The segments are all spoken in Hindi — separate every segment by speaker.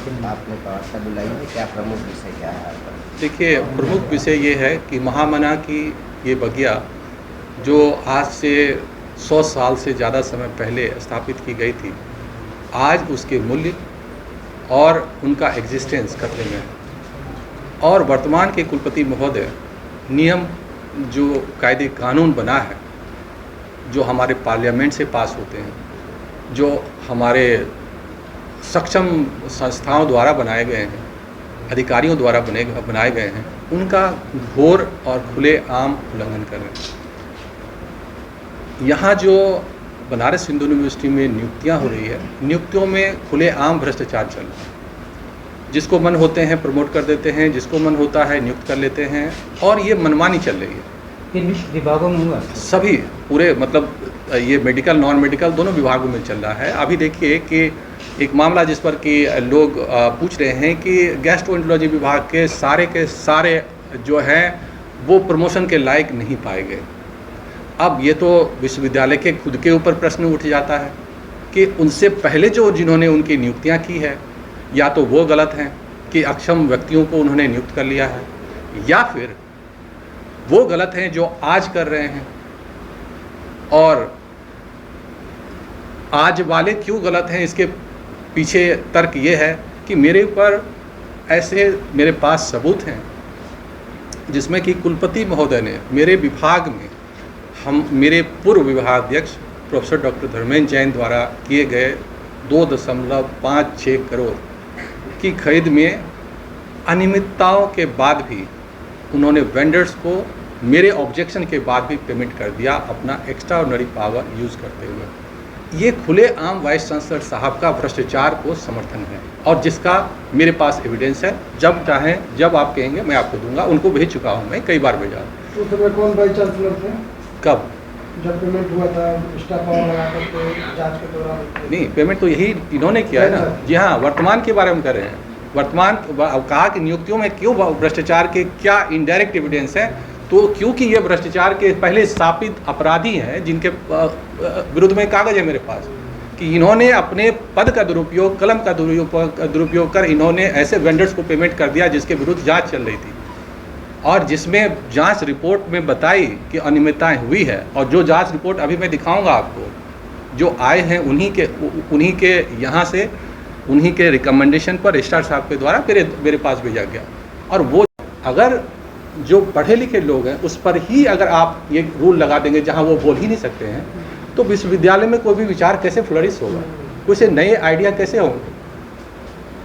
Speaker 1: आपने व्यवस्था बुलाई है, क्या प्रमुख विषय क्या है आपका?
Speaker 2: देखिए, प्रमुख विषय ये है कि महामना की ये बगिया जो आज से 100 साल से ज़्यादा समय पहले स्थापित की गई थी, आज उसके मूल्य और उनका एग्जिस्टेंस खतरे में है। और वर्तमान के कुलपति महोदय नियम जो कायदे कानून बना है, जो हमारे पार्लियामेंट से पास होते हैं, जो हमारे सक्षम संस्थाओं द्वारा बनाए गए हैं, अधिकारियों द्वारा बनाए गए हैं, उनका घोर और खुलेआम उल्लंघन कर रहे हैं। यहाँ जो बनारस हिंदू यूनिवर्सिटी में नियुक्तियाँ हो रही है, नियुक्तियों में खुलेआम भ्रष्टाचार चल रहा है। जिसको मन होते हैं प्रमोट कर देते हैं, जिसको मन होता है नियुक्त कर लेते हैं, और ये मनमानी चल रही है।
Speaker 3: किन विभागों में हुआ?
Speaker 2: सभी पूरे मतलब ये मेडिकल नॉन मेडिकल दोनों विभागों में चल रहा है। अभी देखिए कि एक मामला जिस पर कि लोग पूछ रहे हैं कि गैस्ट्रोएंटरोलॉजी विभाग के सारे जो हैं वो प्रमोशन के लायक नहीं पाए गए। अब ये तो विश्वविद्यालय के खुद के ऊपर प्रश्न उठ जाता है कि उनसे पहले जो जिन्होंने उनकी नियुक्तियां की है, या तो वो गलत हैं कि अक्षम व्यक्तियों को उन्होंने नियुक्त कर लिया है, या फिर वो गलत हैं जो आज कर रहे हैं। और आज वाले क्यों गलत हैं, इसके पीछे तर्क ये है कि मेरे पास सबूत हैं जिसमें कि कुलपति महोदय ने मेरे विभाग में मेरे पूर्व विभागाध्यक्ष प्रोफेसर डॉक्टर धर्मेंद्र जैन द्वारा किए गए 2.56 करोड़ की खरीद में अनियमितताओं के बाद भी उन्होंने वेंडर्स को मेरे ऑब्जेक्शन के बाद भी पेमेंट कर दिया, अपना एक्स्ट्राऑर्डिनरी पावर यूज़ करते हुए। ये खुलेआम वाइस चांसलर साहब का भ्रष्टाचार को समर्थन है, और जिसका मेरे पास एविडेंस है। जब चाहें, जब आप कहेंगे मैं आपको दूंगा। उनको भेज चुका हूँ, मैं कई बार भेजा।
Speaker 4: उस समय कौन वाइस चांसलर थे?
Speaker 2: कब?
Speaker 4: जब पेमेंट हुआ था स्टाफ पावर लगा करके जांच के दौरान?
Speaker 2: नहीं, पेमेंट तो यही इन्होंने किया है ना। जी हाँ, वर्तमान के बारे में कर रहे हैं। वर्तमान कहा कि नियुक्तियों में क्यों भ्रष्टाचार के क्या इनडायरेक्ट एविडेंस है, तो क्योंकि ये भ्रष्टाचार के पहले स्थापित अपराधी हैं जिनके विरुद्ध में कागज है मेरे पास कि इन्होंने अपने पद का दुरुपयोग, कलम का दुरुपयोग कर इन्होंने ऐसे वेंडर्स को पेमेंट कर दिया जिसके विरुद्ध जांच चल रही थी, और जिसमें जांच रिपोर्ट में बताई कि अनियमितताएं हुई है। और जो जांच रिपोर्ट अभी मैं दिखाऊंगा आपको, जो आए हैं उन्हीं के यहाँ से, उन्हीं के रिकमेंडेशन पर रजिस्ट्रार साहब के द्वारा मेरे पास भेजा गया। और वो अगर जो पढ़े लिखे लोग हैं उस पर ही अगर आप ये रूल लगा देंगे जहाँ वो बोल ही नहीं सकते हैं, तो विश्वविद्यालय में कोई भी विचार कैसे फ्लरिश होगा, कुछ नए आइडिया कैसे होंगे,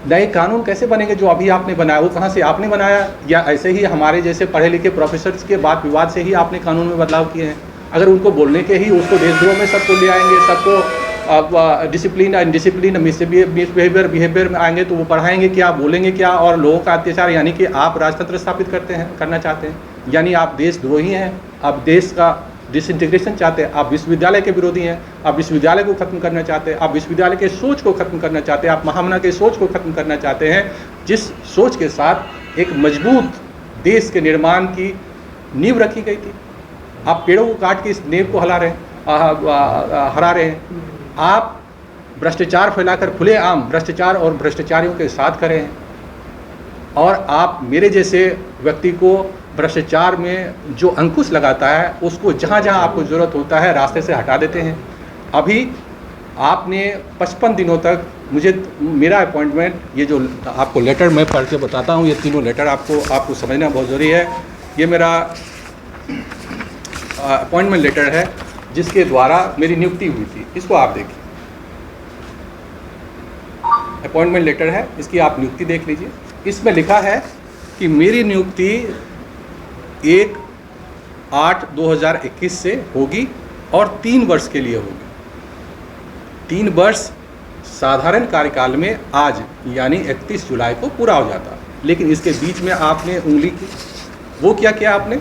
Speaker 2: नए कानून कैसे बनेंगे? जो अभी आपने बनाया वो कहाँ से आपने बनाया, या ऐसे ही हमारे जैसे पढ़े लिखे प्रोफेसर्स के बात विवाद से ही आपने कानून में बदलाव किए हैं? अगर उनको बोलने के ही उसको देशद्रोह में सबको ले आएंगे, सबको डिसिप्लिन अनडिसिप्लिन बिहेवियर में आएंगे, तो वो पढ़ाएंगे क्या, बोलेंगे क्या? और लोगों का अत्याचार, यानी कि आप राजतंत्र स्थापित करना चाहते हैं, यानी आप देशद्रोही हैं, आप देश का डिसइंटीग्रेशन चाहते हैं, आप विश्वविद्यालय के विरोधी हैं, आप विश्वविद्यालय को खत्म करना चाहते हैं, आप विश्वविद्यालय के सोच को खत्म करना चाहते हैं, आप महामना के सोच को खत्म करना चाहते हैं, जिस सोच के साथ एक मजबूत देश के निर्माण की नींव रखी गई थी। आप पेड़ों को काट के इस नींव को हरा रहे हैं। आप भ्रष्टाचार फैलाकर खुलेआम भ्रष्टाचार और भ्रष्टाचारियों के साथ खड़े हैं, और आप मेरे जैसे व्यक्ति को भ्रष्टाचार में जो अंकुश लगाता है उसको जहाँ जहाँ आपको ज़रूरत होता है रास्ते से हटा देते हैं। अभी आपने 55 दिनों तक मेरा अपॉइंटमेंट, ये जो आपको लेटर मैं पढ़ के बताता हूँ, ये तीनों लेटर आपको समझना बहुत ज़रूरी है। ये मेरा अपॉइंटमेंट लेटर है जिसके द्वारा मेरी नियुक्ति हुई थी, इसको आप देखिए। अपॉइंटमेंट लेटर है, इसकी आप नियुक्ति देख लीजिए। इसमें लिखा है कि मेरी नियुक्ति 1/8/2021 से होगी और 3 वर्ष के लिए होगी। 3 वर्ष साधारण कार्यकाल में आज यानी 31 जुलाई को पूरा हो जाता, लेकिन इसके बीच में आपने उंगली की। वो क्या किया आपने?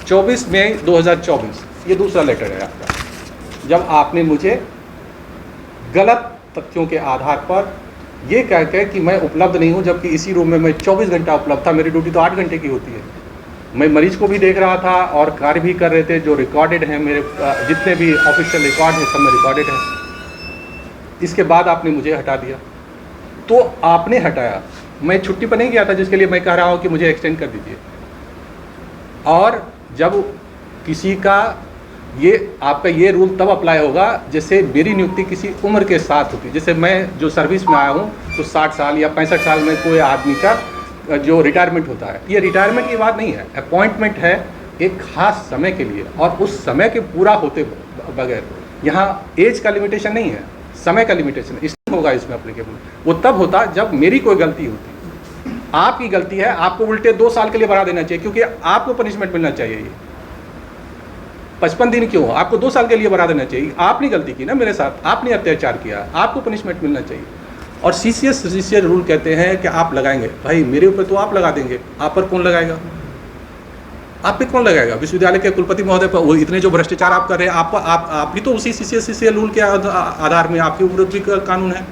Speaker 2: 24 मई 2024, ये दूसरा लेटर है आपका, जब आपने मुझे गलत तथ्यों के आधार पर ये कह के कि मैं उपलब्ध नहीं हूँ, जबकि इसी रूम में मैं 24 घंटा उपलब्ध था। मेरी ड्यूटी तो 8 घंटे की होती है। मैं मरीज को भी देख रहा था और कार्य भी कर रहे थे, जो रिकॉर्डेड हैं मेरे जितने भी ऑफिशियल रिकॉर्ड हैं सब में रिकॉर्डेड है। इसके बाद आपने मुझे हटा दिया। तो आपने हटाया, मैं छुट्टी पर नहीं गया था जिसके लिए मैं कह रहा हूँ कि मुझे एक्सटेंड कर दीजिए। और जब किसी का ये आपका ये रूल तब अप्लाई होगा जैसे मेरी नियुक्ति किसी उम्र के साथ होती, जैसे मैं जो सर्विस में आया हूँ तो 60 साल या 65 साल में कोई आदमी का जो रिटायरमेंट होता है, ये रिटायरमेंट की बात नहीं है, अपॉइंटमेंट है एक खास समय के लिए, और उस समय के पूरा होते बगैर यहाँ एज का लिमिटेशन नहीं है, समय का लिमिटेशन इसलिए होगा इसमें एप्लीकेबल। वो तब होता जब मेरी कोई गलती होती, आपकी गलती है, आपको उल्टे 2 साल के लिए बढ़ा देना चाहिए क्योंकि आपको पनिशमेंट मिलना चाहिए। ये 55 दिन क्यों, आपको 2 साल के लिए बढ़ा देना चाहिए, आपने गलती की ना मेरे साथ, आपने अत्याचार किया, आपको पनिशमेंट मिलना चाहिए। और सीसीएस रूल कहते हैं कि आप लगाएंगे, भाई मेरे ऊपर तो आप लगा देंगे, आप पर कौन लगाएगा, आप पे कौन लगाएगा? विश्वविद्यालय के कुलपति महोदय पर वो इतने जो भ्रष्टाचार आप कर रहे हैं, आप भी तो उसी सीसीएस रूल के आधार में आपके ऊपर भी कानून है,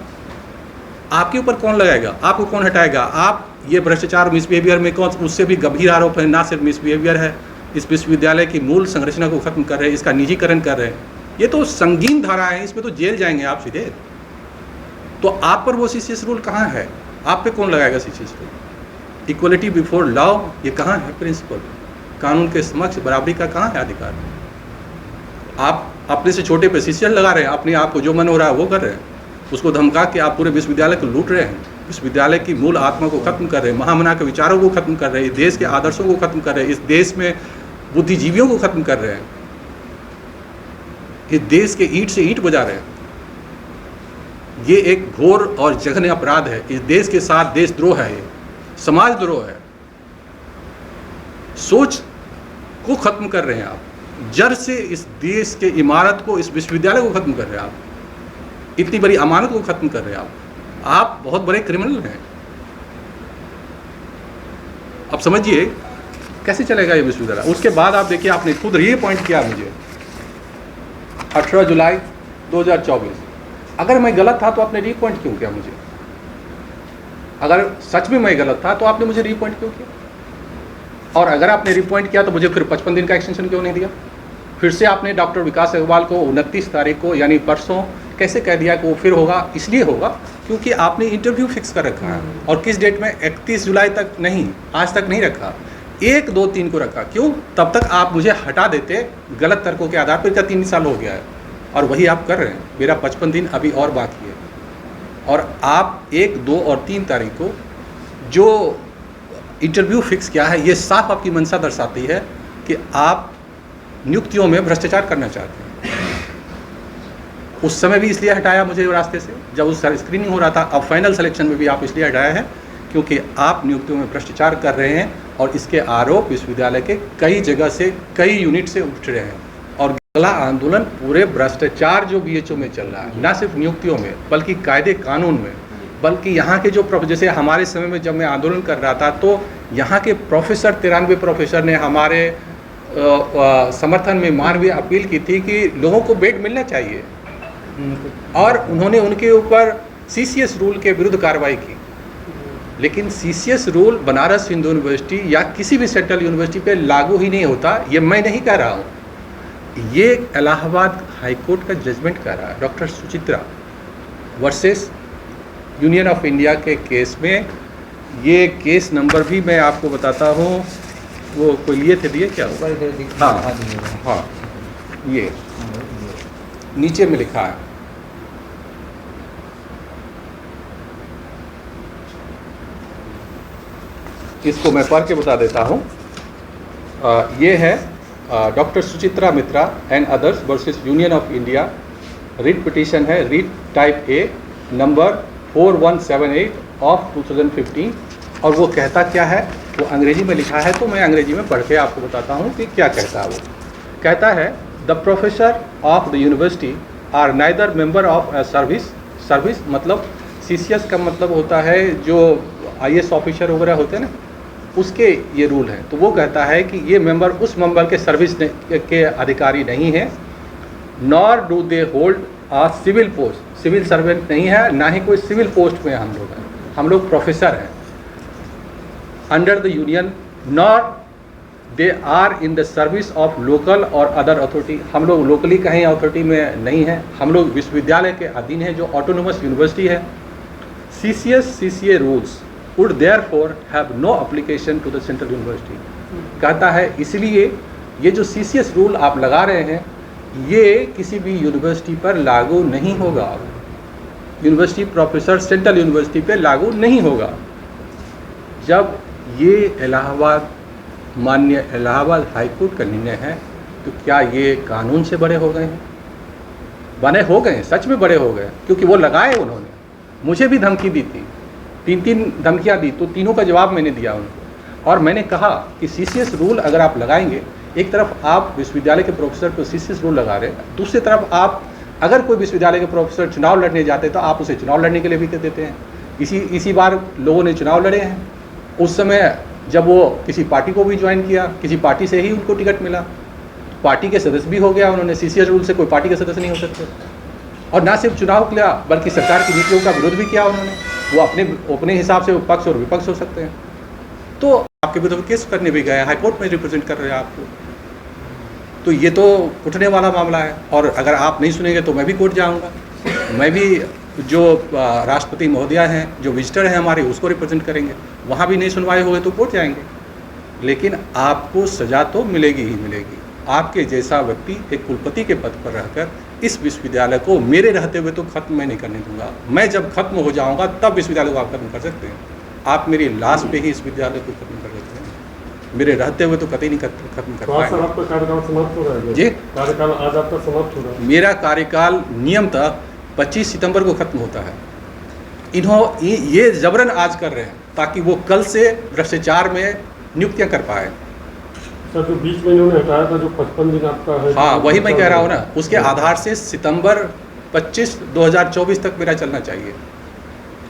Speaker 2: आपके ऊपर कौन लगाएगा, आपको कौन हटाएगा? आप ये भ्रष्टाचार मिसबिहेवियर में कौन, उससे भी गंभीर आरोप है, ना सिर्फ मिसबिहेवियर है, इस विश्वविद्यालय की मूल संरचना को खत्म कर रहे हैं, इसका निजीकरण कर रहे हैं, ये तो संगीन धारा है, इसमें तो जेल जाएंगे आप सीधे। तो आप पर वो सीसीएस रूल कहाँ है? आप पे कौन लगाएगा CCS rule? Equality before law ये कहाँ है प्रिंसिपल? कानून के समक्ष बराबरी का कहाँ है अधिकार? आप अपने से छोटे पे सीसीएस लगा रहे हैं, अपने आप को जो मन हो रहा है वो कर रहे हैं, उसको धमका के आप पूरे विश्वविद्यालय को लूट रहे हैं, विश्वविद्यालय की मूल आत्मा को खत्म कर रहे हैं, महामना के विचारों को खत्म कर रहे हैं, इस देश के आदर्शों को खत्म कर रहे हैं, इस देश में बुद्धिजीवियों को खत्म कर रहे हैं, इस देश के ईंट से ईंट बजा रहे हैं। ये एक घोर और जघन्य अपराध है, इस देश के साथ देशद्रोह है, ये समाजद्रोह है। सोच को खत्म कर रहे हैं आप, जड़ से इस देश के इमारत को, इस विश्वविद्यालय को खत्म कर रहे हैं आप, इतनी बड़ी अमानत को खत्म कर रहे हैं आप बहुत बड़े क्रिमिनल हैं। अब समझिए कैसे चलेगा ये विश्वविद्यालय। उसके बाद आप देखिए, आपने खुद रीअपॉइंट किया मुझे 18 जुलाई 2024। अगर मैं गलत था तो आपने रीअपॉइंट क्यों किया मुझे? अगर सच में मैं गलत था तो आपने मुझे रीअपॉइंट क्यों किया? और अगर आपने रीअपॉइंट किया तो मुझे फिर 55 दिन का एक्सटेंशन क्यों नहीं दिया? फिर से आपने डॉक्टर विकास अग्रवाल को 29 तारीख को यानी परसों कैसे कह दिया कि वो फिर होगा? इसलिए होगा क्योंकि आपने इंटरव्यू फिक्स कर रखा है, और किस डेट में? 31 जुलाई तक नहीं, आज तक नहीं रखा, 1, 2, 3 को रखा। क्यों? तब तक आप मुझे हटा देते गलत तर्कों के आधार पर। क्या 3 साल हो गया है और वही आप कर रहे हैं। मेरा 55 दिन अभी और बाकी है, और आप 1, 2 और 3 तारीख को जो इंटरव्यू फिक्स किया है, ये साफ आपकी मंशा दर्शाती है कि आप नियुक्तियों में भ्रष्टाचार करना चाहते हैं। उस समय भी इसलिए हटाया मुझे रास्ते से जब उस स्क्रीनिंग हो रहा था। अब फाइनल सिलेक्शन में भी आप इसलिए हटाया है क्योंकि आप नियुक्तियों में भ्रष्टाचार कर रहे हैं, और इसके आरोप विश्वविद्यालय के कई जगह से, कई यूनिट से उठ रहे हैं। और अगला आंदोलन पूरे भ्रष्टाचार जो बीएचओ में चल रहा है, ना सिर्फ नियुक्तियों में बल्कि कायदे कानून में, बल्कि यहाँ के जो जैसे हमारे समय में जब मैं आंदोलन कर रहा था तो यहाँ के प्रोफेसर 93 प्रोफेसर ने हमारे समर्थन में मानवीय अपील की थी कि लोगों को बेड मिलना चाहिए, और उन्होंने उनके ऊपर सीसीएस रूल के विरुद्ध कार्रवाई की। लेकिन CCS rule Banaras Hindu university या किसी भी सेंट्रल यूनिवर्सिटी पे लागू ही नहीं होता। ये मैं नहीं कह रहा हूँ, ये इलाहाबाद हाईकोर्ट का जजमेंट कह रहा है। Doctor Suchitra versus union of India के केस में, ये केस नंबर भी मैं आपको बताता हूँ, वो कोई लिए थे, दिए क्या? हाँ, ये नीचे में लिखा है, इसको मैं पढ़ के बता देता हूँ। ये है doctor Suchitra Mitra and others versus union of India. Writ petition है, writ type A number 4178 of 2015। और वो कहता क्या है, वो अंग्रेजी में लिखा है, तो मैं अंग्रेजी में पढ़ के आपको बताता हूँ कि क्या कहता है। वो कहता है, the professor of the university are neither member of a service मतलब सीसीएस का मतलब होता है जो आईएएस ऑफिसर वगैरह होते हैं ना, उसके ये रूल हैं। तो वो कहता है कि ये मेंबर उस मेंबर के सर्विस के अधिकारी नहीं हैं, nor do they hold a civil post, civil servant नहीं है, ना ही कोई सिविल पोस्ट में हम लोग हैं, हम लोग प्रोफेसर हैं under the union, nor they are in the service of local और अदर अथॉरिटी। हम लोग लोकली कहीं अथॉरिटी में नहीं हैं, हम लोग विश्वविद्यालय के अधीन हैं जो ऑटोनोमस यूनिवर्सिटी है। CCA rules would therefore have no application to the central university। कहता है इसलिए ये जो CCS रूल आप लगा रहे हैं ये किसी भी यूनिवर्सिटी पर लागू नहीं होगा, यूनिवर्सिटी प्रोफेसर सेंट्रल यूनिवर्सिटी पे लागू नहीं होगा। जब ये माननीय इलाहाबाद हाईकोर्ट का निर्णय है तो क्या ये कानून से बड़े हो गए हैं? बने हो गए, सच में बड़े हो गए, क्योंकि वो लगाए उन्होंने। मुझे भी धमकी दी थी, 3 धमकियां दी, तो तीनों का जवाब मैंने दिया उनको। और मैंने कहा कि CCS रूल अगर आप लगाएंगे, एक तरफ आप विश्वविद्यालय के प्रोफेसर को CCS रूल लगा रहे हैं, दूसरी तरफ आप अगर कोई विश्वविद्यालय के प्रोफेसर चुनाव लड़ने जाते तो आप उसे चुनाव लड़ने के लिए भी देते हैं। इसी बार लोगों ने चुनाव लड़े हैं, उस समय जब वो किसी पार्टी को भी ज्वाइन किया, किसी पार्टी से ही उनको टिकट मिला, पार्टी के सदस्य भी हो गया उन्होंने। CCS रूल से कोई पार्टी के सदस्य नहीं हो सकते। और ना सिर्फ चुनाव किया बल्कि सरकार की नीतियों का विरोध भी किया उन्होंने। वो अपने हिसाब से पक्ष और विपक्ष हो सकते हैं। तो आपके विरुद्ध केस करने भी गए, हाईकोर्ट में रिप्रेजेंट कर रहे हैं आपको, तो ये तो उठने वाला मामला है। और अगर आप नहीं सुनेंगे तो मैं भी कोर्ट जाऊँगा। मैं भी जो राष्ट्रपति महोदया हैं, जो विजिटर हैं हमारे, उसको रिप्रेजेंट करेंगे। वहाँ भी नहीं सुनवाई होगी तो कोर्ट जाएंगे, लेकिन आपको सज़ा तो मिलेगी ही मिलेगी। आपके जैसा व्यक्ति एक कुलपति के पद पर रहकर इस विश्वविद्यालय को मेरे रहते हुए तो खत्म मैं नहीं करने दूंगा। मैं जब खत्म हो जाऊंगा तब विश्वविद्यालय को आप खत्म कर सकते हैं। आप मेरी लाश पे ही इस विद्यालय को खत्म कर सकते हैं, मेरे रहते हुए तो कतई नहीं खत्म कर पाएंगे।
Speaker 5: आपका कार्यकाल समाप्त हो रहा है
Speaker 2: जी,
Speaker 5: कार्यकाल आज आपका समाप्त हो रहा है।
Speaker 2: मेरा कार्यकाल नियमतः 25 सितंबर को खत्म होता है। ये जबरन आज कर रहे हैं ताकि वो कल से भ्रष्टाचार में नियुक्तियां कर पाए।
Speaker 5: सर जो बीच में इन्होंने हटाया था, जो 55 दिन आपका है,
Speaker 2: हाँ वही मैं कह रहा हूँ ना, उसके आधार से सितंबर 25 2024 तक मेरा चलना चाहिए।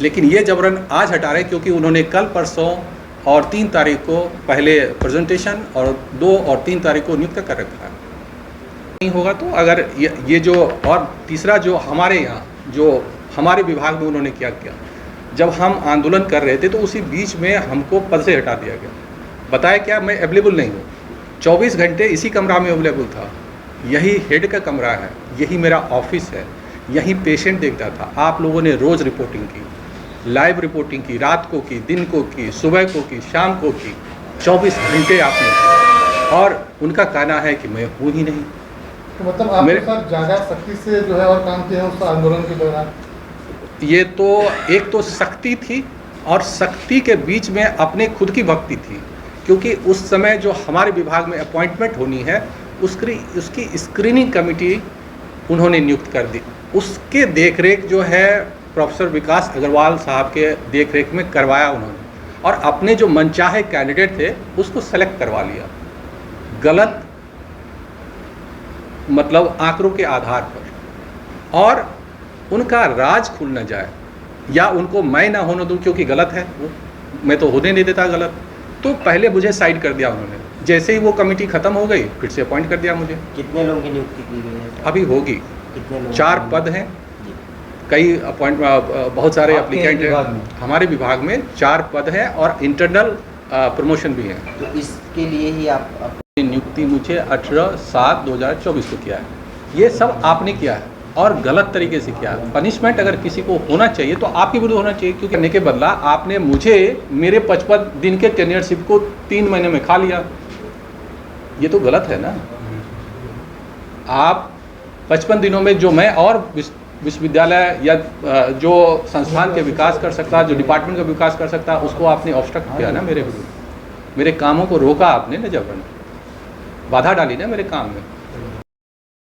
Speaker 2: लेकिन ये जबरन आज हटा रहे क्योंकि उन्होंने कल परसों और 3 तारीख को पहले प्रेजेंटेशन और 2 और 3 तारीख को नियुक्त कर रखा है। नहीं होगा तो अगर ये जो, और तीसरा जो हमारे यहाँ जो हमारे विभाग में उन्होंने क्या किया, जब हम आंदोलन कर रहे थे तो उसी बीच में हमको पद से हटा दिया गया। बताया क्या, मैं अवेलेबल नहीं हूँ, 24 घंटे इसी कमरा में अवेलेबल था। यही हेड का कमरा है, यही मेरा ऑफिस है, यही पेशेंट देखता था। आप लोगों ने रोज़ रिपोर्टिंग की, लाइव रिपोर्टिंग की, रात को की, दिन को की, सुबह को की, शाम को की, 24 घंटे आपने की। और उनका कहना है कि मैं हूँ ही नहीं।
Speaker 4: तो मतलब आपके साथ ज़्यादा सख्ती से जो है और काम किया है उस आंदोलन के दौरान?
Speaker 2: ये तो एक तो सख्ती थी और सख्ती के बीच में अपने खुद की भक्ति थी, क्योंकि उस समय जो हमारे विभाग में अपॉइंटमेंट होनी है उसकी स्क्रीनिंग कमेटी उन्होंने नियुक्त कर दी। उसके देखरेख जो है प्रोफेसर विकास अग्रवाल साहब के देखरेख में करवाया उन्होंने, और अपने जो मनचाहे कैंडिडेट थे उसको सेलेक्ट करवा लिया गलत मतलब आंकड़ों के आधार पर। और उनका राज खुल न जाए या उनको मैं ना होने दूं क्योंकि गलत है वो, मैं तो होने नहीं देता गलत, तो पहले मुझे साइड कर दिया उन्होंने। जैसे ही वो कमेटी ख़त्म हो गई फिर से अपॉइंट कर दिया मुझे।
Speaker 1: कितने लोगों की नियुक्ति की गई है?
Speaker 2: अभी होगी,
Speaker 1: कितने लोग?
Speaker 2: 4 पद हैं, कई अपॉइंट बहुत सारे एप्लीकेंट हैं हमारे विभाग में। 4 पद हैं और इंटरनल प्रमोशन भी हैं।
Speaker 1: तो इसके लिए ही आप
Speaker 2: अपनी नियुक्ति मुझे 18/7/2024 को किया है। ये सब आपने किया है और गलत तरीके से किया है। पनिशमेंट अगर किसी को होना चाहिए तो आपके विरुद्ध होना चाहिए, क्योंकि करने के बदला आपने मुझे मेरे 55 दिन के टेन्योरशिप को 3 महीने में खा लिया। ये तो गलत है ना। आप 55 दिनों में जो मैं और विश्वविद्यालय या जो संस्थान के विकास कर सकता, जो डिपार्टमेंट का विकास कर सकता, उसको आपने ऑब्स्ट्रक्ट किया ना मेरे विरुद्ध। मेरे कामों को रोका आपने ना, जबरन बाधा डाली ना मेरे काम में।